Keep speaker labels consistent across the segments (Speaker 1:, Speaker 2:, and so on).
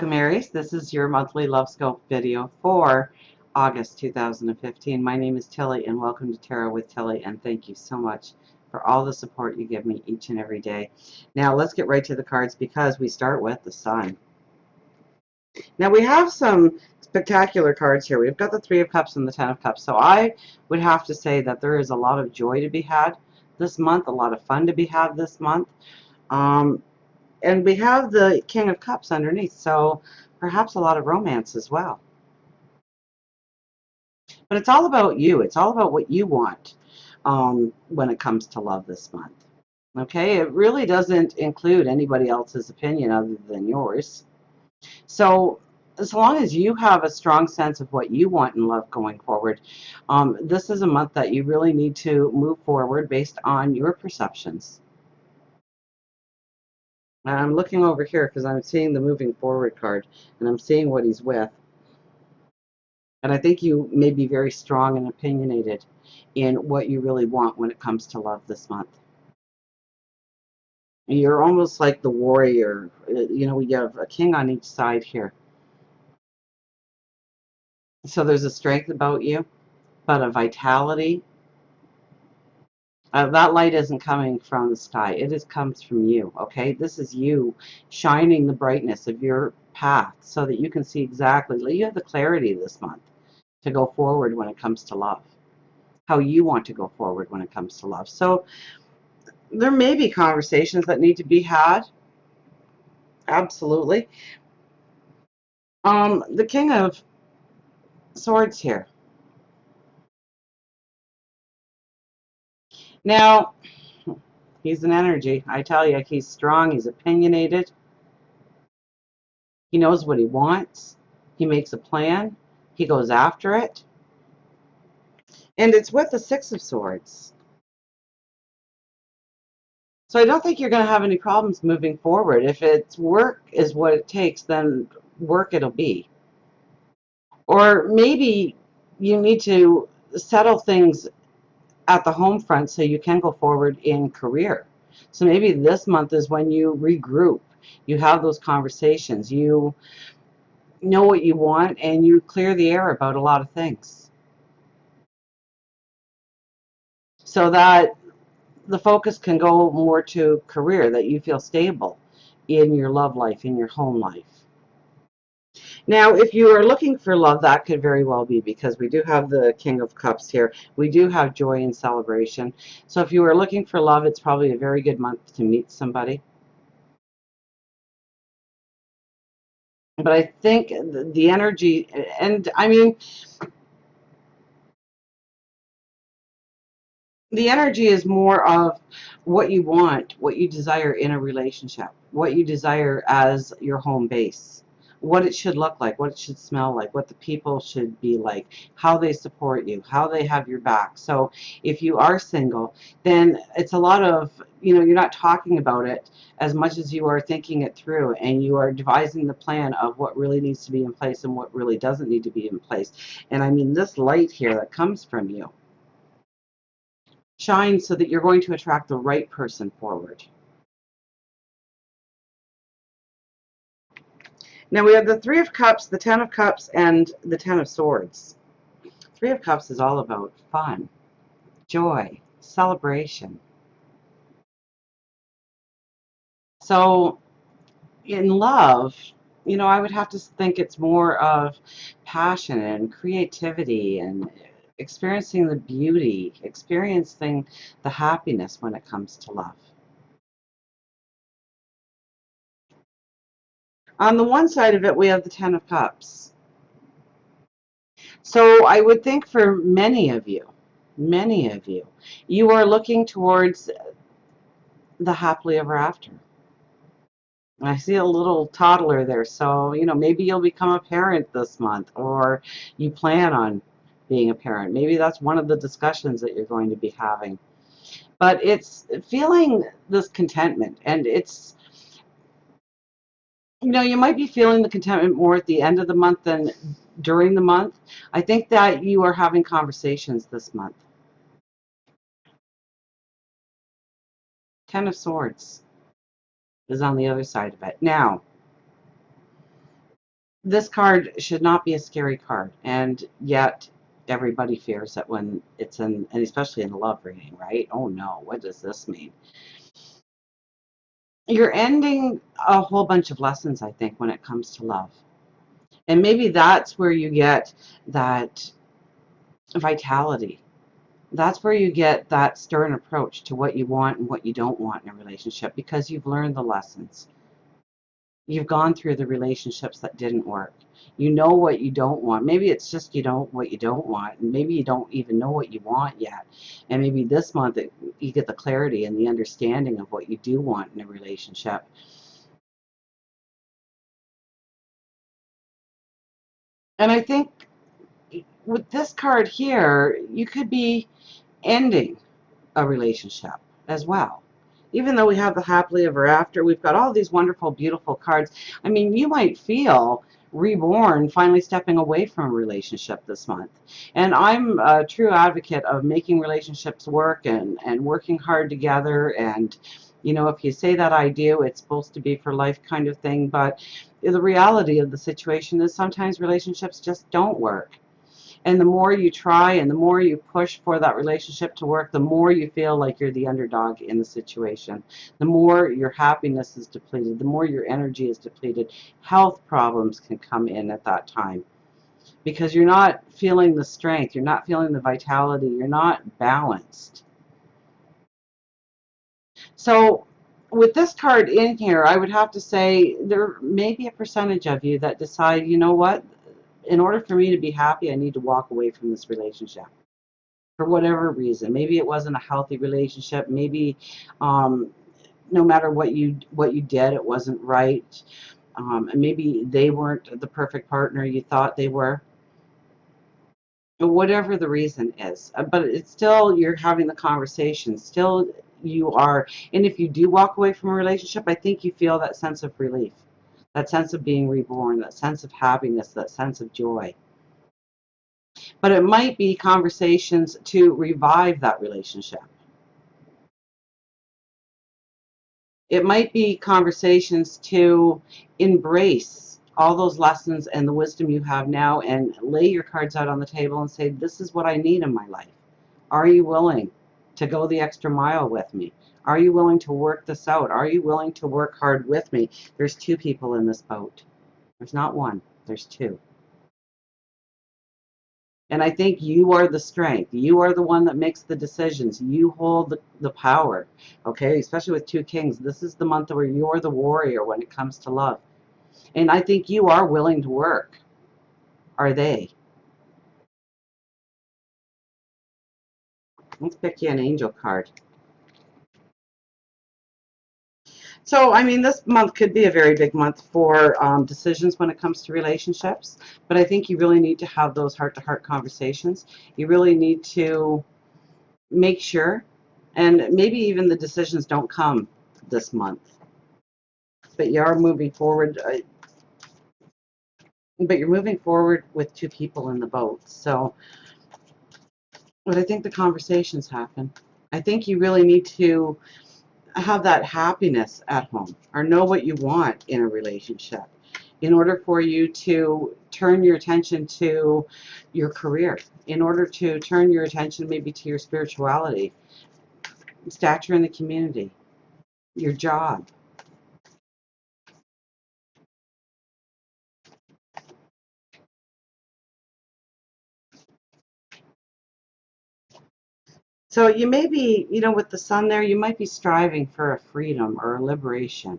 Speaker 1: Welcome, Aries. This is your monthly Love Scope video for August 2015. My name is Tilly, and welcome to Tarot with Tilly, and thank you so much for all the support you give me each and every day. Now, let's get right to the cards because we start with the Sun. Now, we have some spectacular cards here. We've got the Three of Cups and the Ten of Cups, so I would have to say that there is a lot of joy to be had this month, a lot of fun to be had this month. And we have the King of Cups underneath, so perhaps a lot of romance as well. But it's all about you. It's all about what you want when it comes to love this month. Okay? It really doesn't include anybody else's opinion other than yours. So as long as you have a strong sense of what you want in love going forward, this is a month that you really need to move forward based on your perceptions. And I'm looking over here because I'm seeing the moving forward card, and I'm seeing what he's with. And I think you may be very strong and opinionated in what you really want when it comes to love this month. You're almost like the warrior. You know, we have a king on each side here. So there's a strength about you, but a vitality. That light isn't coming from the sky. It comes from you, okay? This is you shining the brightness of your path so that you can see exactly. You have the clarity this month to go forward when it comes to love. How you want to go forward when it comes to love. So there may be conversations that need to be had. Absolutely. The King of Swords here. Now, he's an energy. I tell you, he's strong. He's opinionated. He knows what he wants. He makes a plan. He goes after it. And it's with the Six of Swords. So I don't think you're going to have any problems moving forward. If it's work is what it takes, then work it'll be. Or maybe you need to settle things at the home front so you can go forward in career. So maybe this month is when you regroup. You have those conversations. You know what you want and you clear the air about a lot of things. So that the focus can go more to career, that you feel stable in your love life, in your home life. Now, if you are looking for love, that could very well be, because we do have the King of Cups here. We do have joy and celebration. So if you are looking for love, it's probably a very good month to meet somebody. But I think the energy, and I mean, the energy is more of what you want, what you desire in a relationship, what you desire as your home base, what it should look like, what it should smell like, what the people should be like, how they support you, how they have your back. So if you are single, then it's a lot of, you know, you're not talking about it as much as you are thinking it through, and you are devising the plan of what really needs to be in place and what really doesn't need to be in place. And I mean, this light here that comes from you shine so that you're going to attract the right person forward. Now we have the Three of Cups, the Ten of Cups, and the Ten of Swords. Three of Cups is all about fun, joy, celebration. So in love, you know, I would have to think it's more of passion and creativity and experiencing the beauty, experiencing the happiness when it comes to love. On the one side of it, we have the Ten of Cups. So I would think for many of you, you are looking towards the happily ever after. I see a little toddler there, so, you know, maybe you'll become a parent this month, or you plan on being a parent. Maybe that's one of the discussions that you're going to be having. But it's feeling this contentment, and it's, you know, you might be feeling the contentment more at the end of the month than during the month. I think that you are having conversations this month. Ten of Swords is on the other side of it. Now, This card should not be a scary card, and yet everybody fears it when it's in, and especially in a love reading, right? Oh no, what does this mean? You're ending a whole bunch of lessons, I think, when it comes to love. And maybe that's where you get that vitality. That's where you get that stern approach to what you want and what you don't want in a relationship, because you've learned the lessons. You've gone through the relationships that didn't work. You know what you don't want. Maybe it's just you don't what you don't want, and maybe you don't even know what you want yet. And maybe this month you get the clarity and the understanding of what you do want in a relationship. And I think with this card here, you could be ending a relationship as well. Even though we have the happily ever after, we've got all these wonderful, beautiful cards. I mean, you might feel reborn, finally stepping away from a relationship this month. And I'm a true advocate of making relationships work and working hard together. And, you know, if you say that I do, it's supposed to be for life kind of thing. But the reality of the situation is sometimes relationships just don't work. And the more you try and the more you push for that relationship to work, the more you feel like you're the underdog in the situation. The more your happiness is depleted, the more your energy is depleted. Health problems can come in at that time because you're not feeling the strength, you're not feeling the vitality, you're not balanced. So with this card in here, I would have to say there may be a percentage of you that decide, you know what, in order for me to be happy, I need to walk away from this relationship for whatever reason. Maybe it wasn't a healthy relationship. Maybe no matter what you did, it wasn't right. And maybe they weren't the perfect partner you thought they were. Whatever the reason is, but it's still you're having the conversation. Still, you are. And if you do walk away from a relationship, I think you feel that sense of relief, that sense of being reborn, that sense of happiness, that sense of joy. But it might be conversations to revive that relationship. It might be conversations to embrace all those lessons and the wisdom you have now and lay your cards out on the table and say, this is what I need in my life. Are you willing to go the extra mile with me? Are you willing to work this out? Are you willing to work hard with me? There's two people in this boat. There's not one, there's two. And I think you are the strength. You are the one that makes the decisions. You hold the power. Okay, especially with two kings. This is the month where you're the warrior when it comes to love. And I think you are willing to work. Are they? Let's pick you an angel card. So, I mean, this month could be a very big month for decisions when it comes to relationships. But I think you really need to have those heart-to-heart conversations. You really need to make sure, and maybe even the decisions don't come this month. But you are moving forward. But you're moving forward with two people in the boat. So, but I think the conversations happen. I think you really need to have that happiness at home or know what you want in a relationship in order for you to turn your attention to your career, in order to turn your attention maybe to your spirituality, stature in the community, your job. So you may be, you know, with the sun there, you might be striving for a freedom or a liberation.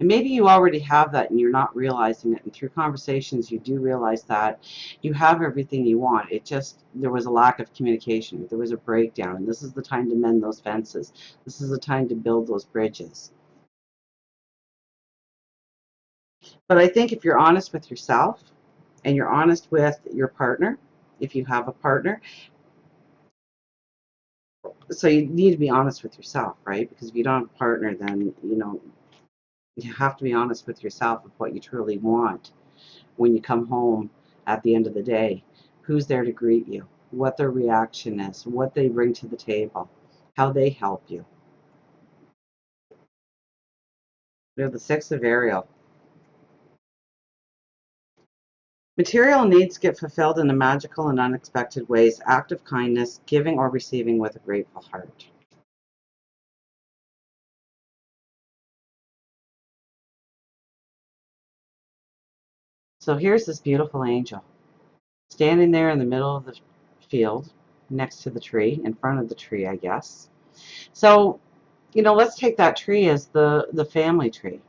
Speaker 1: And maybe you already have that and you're not realizing it. And through conversations, you do realize that you have everything you want. It just, there was a lack of communication. There was a breakdown. And this is the time to mend those fences. This is the time to build those bridges. But I think if you're honest with yourself and you're honest with your partner, if you have a partner, so you need to be honest with yourself, right? Because if you don't have a partner, then, you know, you have to be honest with yourself of what you truly want when you come home at the end of the day, who's there to greet you, what their reaction is, what they bring to the table, how they help you. They're the Six of Ariel. Material needs get fulfilled in the magical and unexpected ways. Act of kindness, giving or receiving with a grateful heart. So here's this beautiful angel standing there in the middle of the field next to the tree, in front of the tree, I guess. So, let's take that tree as the family tree,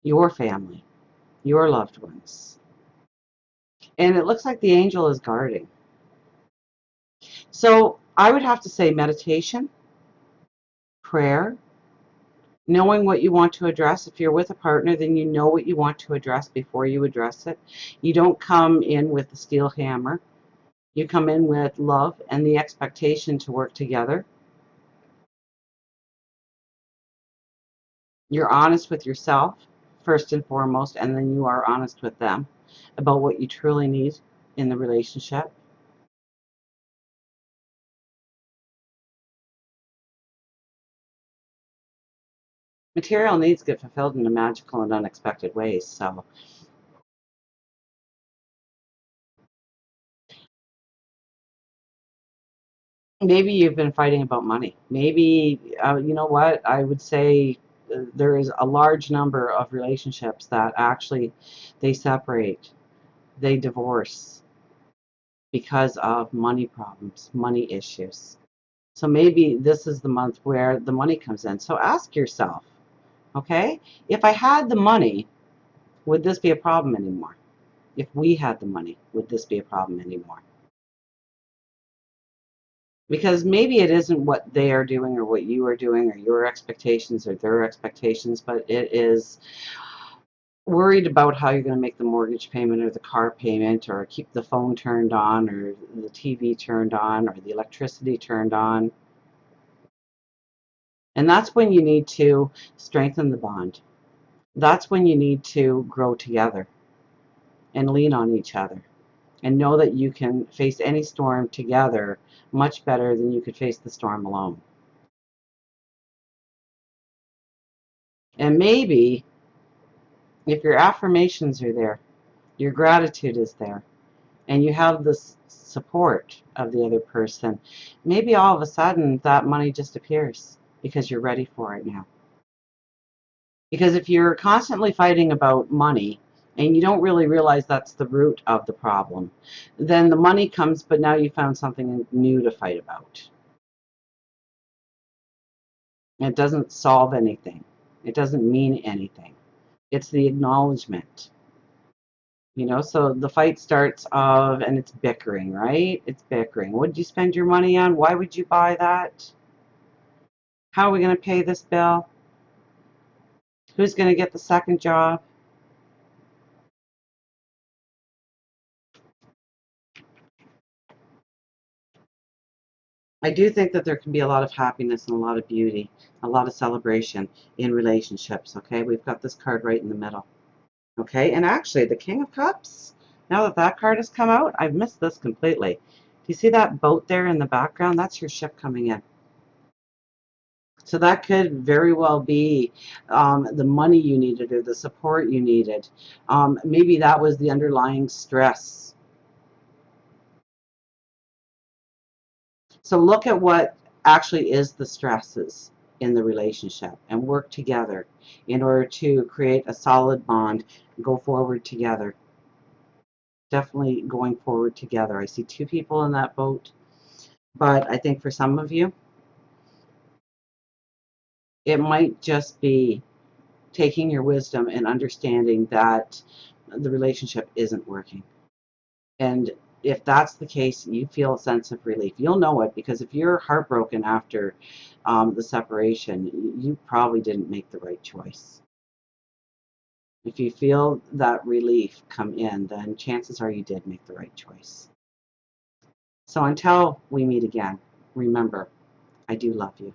Speaker 1: your family, your loved ones. And it looks like the angel is guarding. So I would have to say meditation, prayer, knowing what you want to address. If you're with a partner, then you know what you want to address before you address it. You don't come in with the steel hammer. You come in with love and the expectation to work together. You're honest with yourself, first and foremost, and then you are honest with them about what you truly need in the relationship. Material needs get fulfilled in magical and unexpected ways. So maybe you've been fighting about money. Maybe, you know what, I would say there is a large number of relationships that actually they separate, they divorce because of money problems, money issues. So maybe this is the month where the money comes in. So ask yourself, okay, if I had the money, would this be a problem anymore? If we had the money, would this be a problem anymore? Because maybe it isn't what they are doing or what you are doing or your expectations or their expectations, but it is worried about how you're going to make the mortgage payment or the car payment or keep the phone turned on or the TV turned on or the electricity turned on. And that's when you need to strengthen the bond. That's when you need to grow together and lean on each other and know that you can face any storm together much better than you could face the storm alone. And maybe if your affirmations are there, your gratitude is there, and you have the support of the other person, maybe all of a sudden that money just appears because you're ready for it now. Because if you're constantly fighting about money and you don't really realize that's the root of the problem, then the money comes, but now you found something new to fight about. It doesn't solve anything. It doesn't mean anything. It's the acknowledgement. So the fight starts and it's bickering, right? It's bickering. What did you spend your money on? Why would you buy that? How are we going to pay this bill? Who's going to get the second job? I do think that there can be a lot of happiness and a lot of beauty, a lot of celebration in relationships, okay? We've got this card right in the middle, okay? And actually, the King of Cups, now that that card has come out, I've missed this completely. Do you see that boat there in the background? That's your ship coming in. So that could very well be the money you needed or the support you needed. Maybe that was the underlying stress. So look at what actually is the stresses in the relationship and work together in order to create a solid bond, go forward together. Definitely going forward together. I see two people in that boat, but I think for some of you, it might just be taking your wisdom and understanding that the relationship isn't working. And if that's the case, you feel a sense of relief. You'll know it because if you're heartbroken after the separation, you probably didn't make the right choice. If you feel that relief come in, then chances are you did make the right choice. So until we meet again, remember, I do love you.